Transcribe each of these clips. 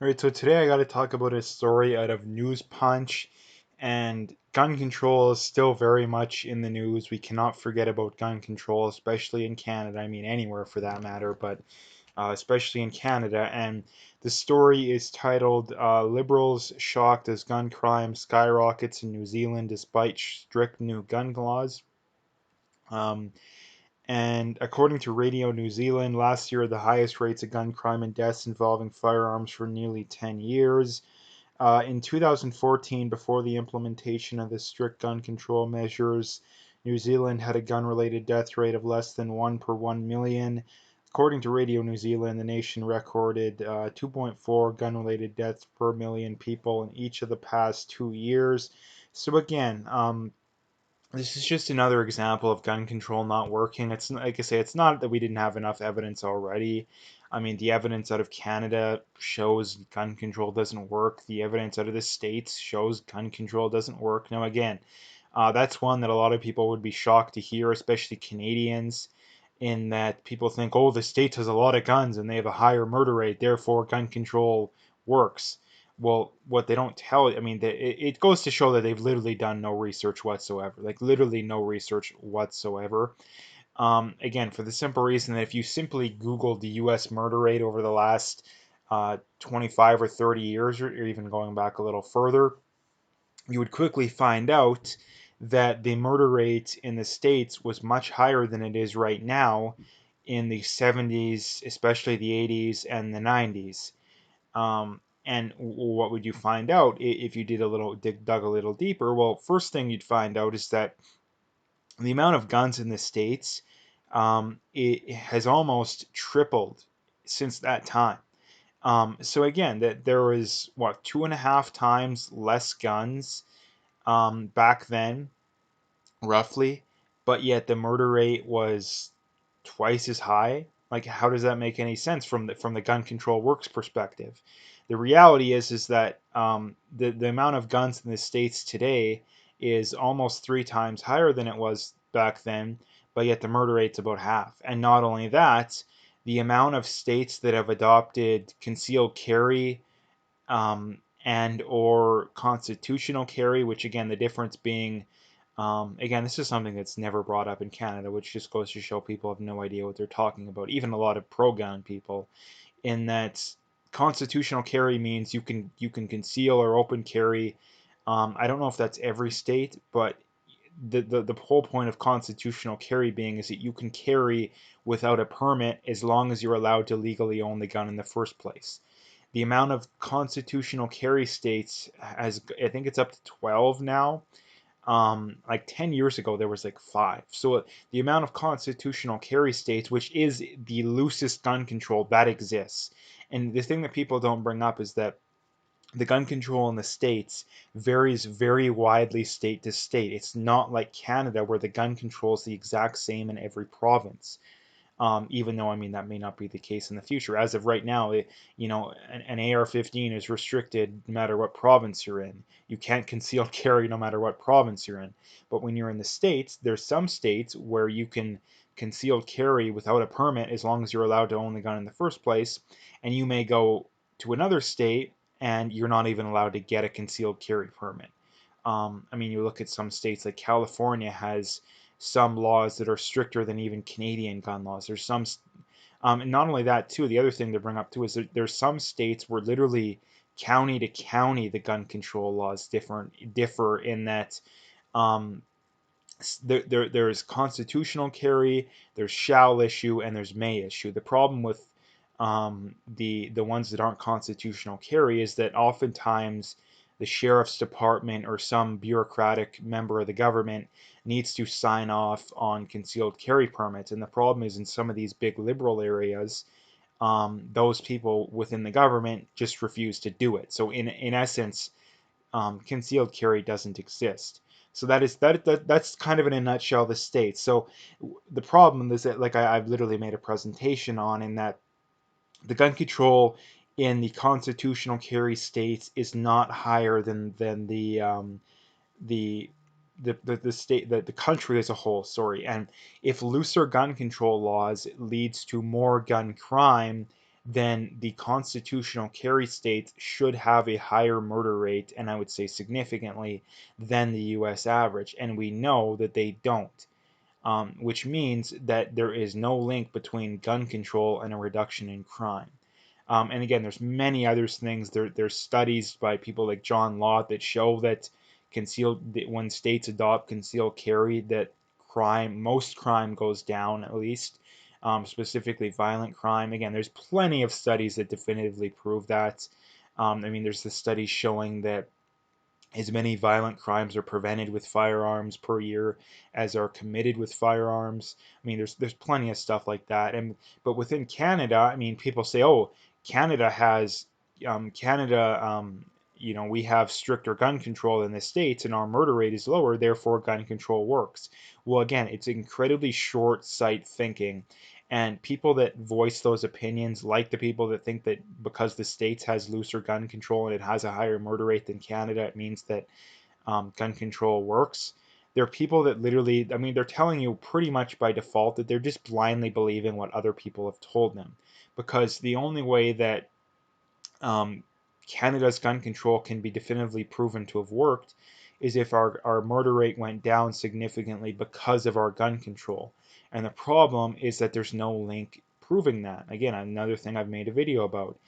All right, so today I got to talk about a story out of News Punch, and gun control is still very much in the news. We cannot forget about gun control, especially in Canada. I mean, anywhere for that matter, but especially in Canada. And the story is titled Liberals Shocked as Gun Crime Skyrockets in New Zealand Despite Strict New Gun Laws. Um, and according to Radio New Zealand, last year the highest rates of gun crime and deaths involving firearms for nearly 10 years. In 2014, before the implementation of the strict gun control measures, New Zealand had a gun related death rate of less than 1 per 1 million. According to Radio New Zealand, the nation recorded 2.4 gun related deaths per million people in each of the past 2 years. So, again, this is just another example of gun control not working. It's like I say, it's not that we didn't have enough evidence already. I mean, the evidence out of Canada shows gun control doesn't work. The evidence out of the States shows gun control doesn't work. Now, again, that's one that a lot of people would be shocked to hear, especially Canadians, in that people think, oh, the States has a lot of guns and they have a higher murder rate, therefore gun control works. Well, what they don't tell, I mean, it goes to show that they've literally done no research whatsoever, like literally no research whatsoever. Again, for the simple reason that if you simply Google the U.S. murder rate over the last 25 or 30 years, or even going back a little further, you would quickly find out that the murder rate in the States was much higher than it is right now in the 70s, especially the 80s and the 90s. And what would you find out if you did a little dug a little deeper? Well, first thing you'd find out is that the amount of guns in the states it has almost tripled since that time. So again, that there was what 2.5 times less guns back then, roughly, but yet the murder rate was twice as high. Like, how does that make any sense from the gun control works perspective? The reality is that the amount of guns in the states today is almost 3 times higher than it was back then, but yet the murder rate's about half. And not only that, the amount of states that have adopted concealed carry and or constitutional carry, which again the difference being again, this is something that's never brought up in Canada, which just goes to show people have no idea what they're talking about. Even a lot of pro-gun people, in that constitutional carry means you can conceal or open carry. I don't know if that's every state, but the whole point of constitutional carry being is that you can carry without a permit as long as you're allowed to legally own the gun in the first place. The amount of constitutional carry states has, I think it's up to 12 now. Like 10 years ago there was like 5. So the amount of constitutional carry states, which is the loosest gun control that exists. And the thing that people don't bring up is that the gun control in the states varies very widely state to state. It's not like Canada where the gun control is the exact same in every province. Even though, I mean, that may not be the case in the future. As of right now, an AR-15 is restricted no matter what province you're in. You can't conceal carry no matter what province you're in. But when you're in the states, there's some states where you can conceal carry without a permit as long as you're allowed to own the gun in the first place. And you may go to another state and you're not even allowed to get a concealed carry permit. I mean, you look at some states like California has some laws that are stricter than even Canadian gun laws. There's some, and not only that too. The other thing to bring up too is there's some states where literally county to county the gun control laws differ in that um, there's constitutional carry, there's shall issue, and there's may issue. The problem with the ones that aren't constitutional carry is that oftentimes the sheriff's department or some bureaucratic member of the government needs to sign off on concealed carry permits. And the problem is in some of these big liberal areas, those people within the government just refuse to do it. So in essence, concealed carry doesn't exist. So that's kind of in a nutshell the state. So the problem is that, like I've literally made a presentation on, in that the gun control in the constitutional carry states is not higher than the the state the country as a whole. Sorry. And if looser gun control laws leads to more gun crime, then the constitutional carry states should have a higher murder rate, and I would say significantly, than the US average. And we know that they don't, which means that there is no link between gun control and a reduction in crime. And again, there's many other things. There's studies by people like John Lott that show that when states adopt concealed carry, that most crime goes down, at least, specifically violent crime. Again, there's plenty of studies that definitively prove that. I mean, there's the studies showing that as many violent crimes are prevented with firearms per year as are committed with firearms. I mean, there's plenty of stuff like that. But within Canada, I mean, people say, oh, Canada has Canada. We have stricter gun control in the states, and our murder rate is lower. Therefore, gun control works. Well, again, it's incredibly short-sight thinking. And people that voice those opinions, like the people that think that because the States has looser gun control and it has a higher murder rate than Canada, it means that gun control works. There are people that literally, I mean, they're telling you pretty much by default that they're just blindly believing what other people have told them. Because the only way that um, Canada's gun control can be definitively proven to have worked is if our murder rate went down significantly because of our gun control. And the problem is that there's no link proving that. Again, another thing I've made a video about.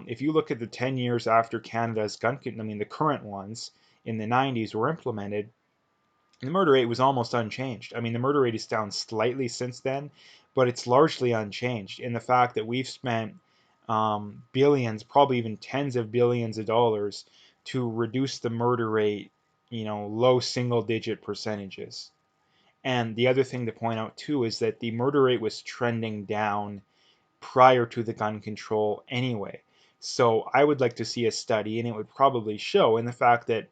If you look at the 10 years after Canada's I mean, the current ones in the 90s were implemented, the murder rate was almost unchanged. I mean, the murder rate is down slightly since then, but it's largely unchanged in the fact that we've spent billions, probably even tens of billions of dollars to reduce the murder rate, low single digit percentages. And the other thing to point out too is that the murder rate was trending down prior to the gun control anyway. So I would like to see a study, and it would probably show in the fact that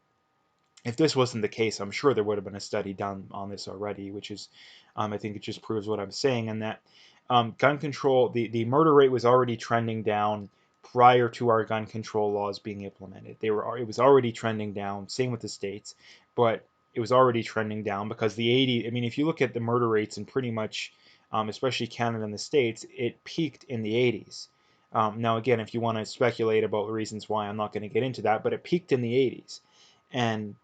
if this wasn't the case, I'm sure there would have been a study done on this already, which is, I think it just proves what I'm saying, and that gun control, the murder rate was already trending down prior to our gun control laws being implemented. It was already trending down. Same with the states, but it was already trending down because the 80. I mean, if you look at the murder rates in pretty much, especially Canada and the states, it peaked in the 80s. Now, again, if you want to speculate about the reasons why, I'm not going to get into that, but it peaked in the 80s, and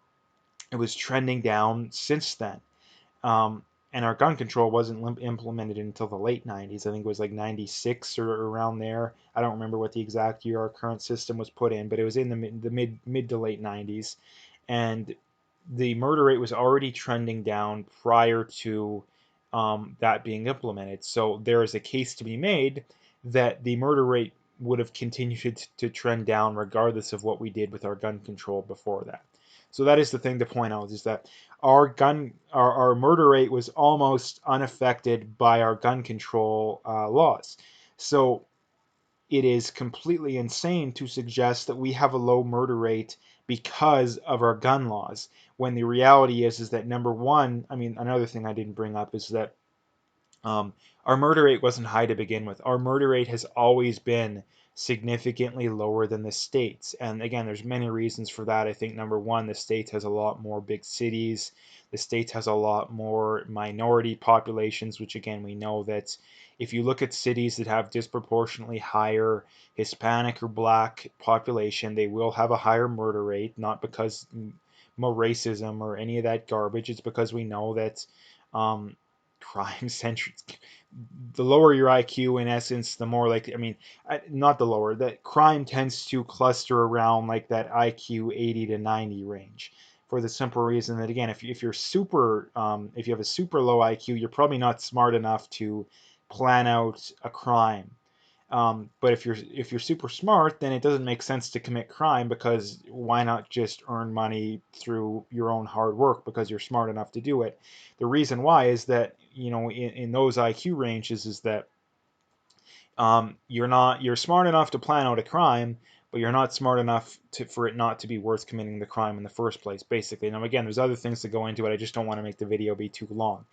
it was trending down since then. Um, and our gun control wasn't implemented until the late 90s. I think it was like 96 or around there. I don't remember what the exact year our current system was put in, but it was in the mid to late 90s. And the murder rate was already trending down prior to that being implemented. So there is a case to be made that the murder rate would have continued to trend down regardless of what we did with our gun control before that. So that is the thing to point out, is that our murder rate was almost unaffected by our gun control laws. So it is completely insane to suggest that we have a low murder rate because of our gun laws, when the reality is that, number one, I mean, another thing I didn't bring up is that um, our murder rate wasn't high to begin with. Our murder rate has always been significantly lower than the states. And again, there's many reasons for that. I think number one, the states has a lot more big cities. The states has a lot more minority populations, which again, we know that if you look at cities that have disproportionately higher Hispanic or Black population, they will have a higher murder rate, not because more racism or any of that garbage. It's because we know that um, crime centric, the lower your IQ, in essence, the more like, I mean, not the lower, that crime tends to cluster around like that IQ 80 to 90 range, for the simple reason that, again, if you're super if you have a super low IQ, you're probably not smart enough to plan out a crime. But if you're super smart, then it doesn't make sense to commit crime, because why not just earn money through your own hard work because you're smart enough to do it? The reason why is that, in those IQ ranges, is that you're smart enough to plan out a crime, but you're not smart enough for it not to be worth committing the crime in the first place, basically. Now, again, there's other things to go into it. I just don't want to make the video be too long.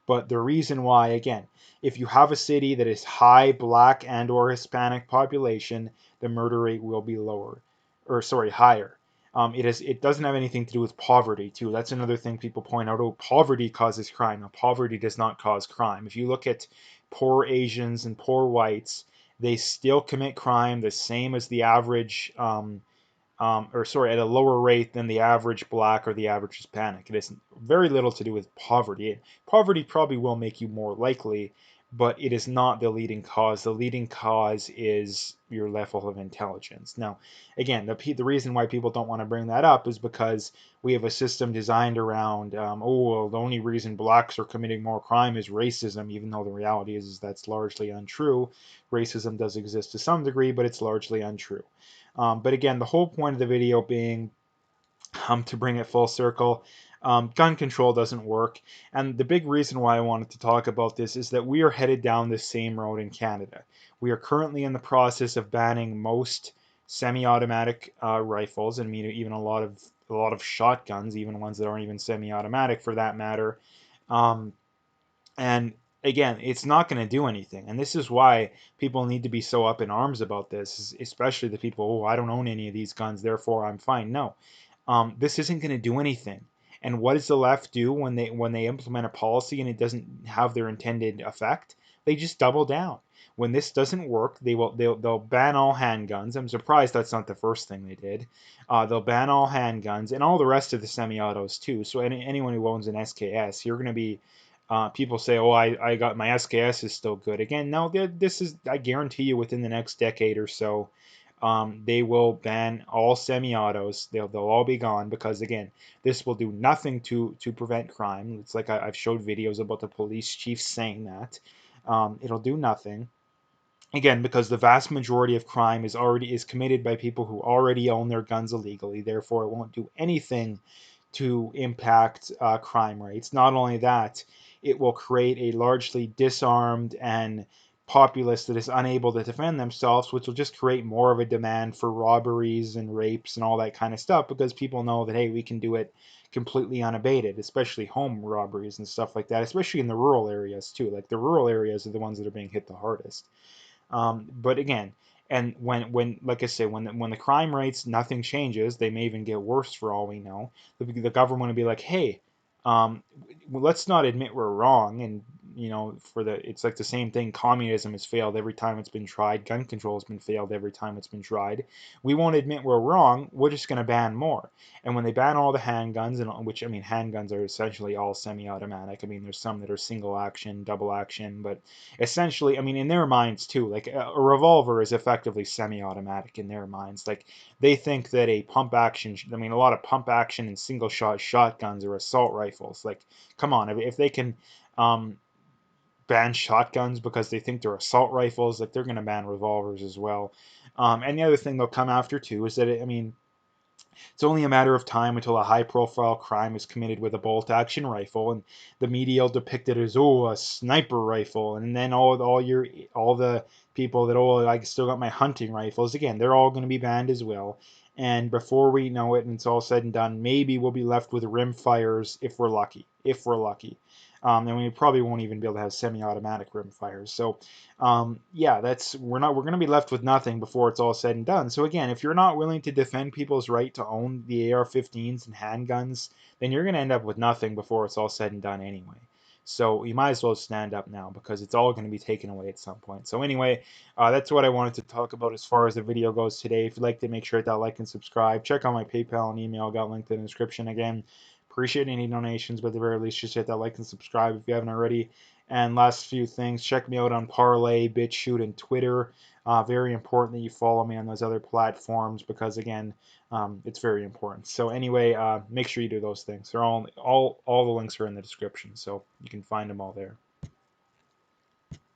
But the reason why, again, if you have a city that is high Black and or Hispanic population, the murder rate will be lower, or sorry, higher. It doesn't have anything to do with poverty too. That's another thing people point out. Oh, poverty causes crime. Now, poverty does not cause crime. If you look at poor Asians and poor whites, they still commit crime the same as the average, or sorry, at a lower rate than the average black or the average Hispanic. It has very little to do with poverty. Poverty probably will make you more likely, but it is not the leading cause. The leading cause is your level of intelligence. Now, again, the reason why people don't want to bring that up is because we have a system designed around, oh, well, the only reason blacks are committing more crime is racism, even though the reality is that's largely untrue. Racism does exist to some degree, but it's largely untrue. But again, the whole point of the video being, to bring it full circle, gun control doesn't work. And the big reason why I wanted to talk about this is that we are headed down the same road in Canada. We are currently in the process of banning most semi-automatic rifles, and even a lot of shotguns, even ones that aren't even semi-automatic for that matter. Um, and again, it's not going to do anything. And this is why people need to be so up in arms about this, especially the people, oh, I don't own any of these guns, therefore I'm fine. No, this isn't going to do anything. And what does the left do when they implement a policy and it doesn't have their intended effect? They just double down. When this doesn't work, they'll ban all handguns. I'm surprised that's not the first thing they did. They'll ban all handguns and all the rest of the semi-autos too. So anyone who owns an SKS, you're going to be people say, "Oh, I got my SKS is still good." Again, no, this is, I guarantee you, within the next decade or so, they will ban all semi-autos. They'll all be gone because again, this will do nothing to prevent crime. It's like I've showed videos about the police chief saying that. It'll do nothing. Again, because the vast majority of crime is committed by people who already own their guns illegally. Therefore, it won't do anything to impact crime rates. Not only that, it will create a largely disarmed and populace that is unable to defend themselves, which will just create more of a demand for robberies and rapes and all that kind of stuff because people know that, hey, we can do it completely unabated, especially home robberies and stuff like that, especially in the rural areas too. Like the rural areas are the ones that are being hit the hardest. But again, and when like I say, when the crime rates, nothing changes, they may even get worse for all we know. The government will be like, hey, well, let's not admit we're wrong. And it's like the same thing. Communism has failed every time it's been tried. Gun control has been failed every time it's been tried. We won't admit we're wrong. We're just going to ban more. And when they ban all the handguns, and which I mean, handguns are essentially all semi-automatic. I mean, there's some that are single action, double action, but essentially, I mean, in their minds too, like a revolver is effectively semi-automatic in their minds. Like they think that a pump action, I mean, a lot of pump action and single shot shotguns are assault rifles. Like, come on, if they can um, ban shotguns because they think they're assault rifles, like they're going to ban revolvers as well. And the other thing they'll come after too is that I mean, it's only a matter of time until a high profile crime is committed with a bolt action rifle and the media will depict it as, oh, a sniper rifle, and then all the people that, oh, I still got my hunting rifles, again, they're all going to be banned as well. And before we know it and it's all said and done, maybe we'll be left with rim fires if we're lucky. If we're lucky. And we probably won't even be able to have semi-automatic rim fires. So yeah, we're going to be left with nothing before it's all said and done. So again, if you're not willing to defend people's right to own the AR-15s and handguns, then you're going to end up with nothing before it's all said and done anyway. So you might as well stand up now because it's all going to be taken away at some point. So anyway, that's what I wanted to talk about as far as the video goes today. If you'd like to, make sure to like and subscribe. Check out my PayPal and email. Got linked in the description again. Appreciate any donations, but at the very least, just hit that like and subscribe if you haven't already. And last few things, check me out on Parlay, BitChute, and Twitter. Very important that you follow me on those other platforms because again, it's very important. So anyway, make sure you do those things. They're all the links are in the description, so you can find them all there.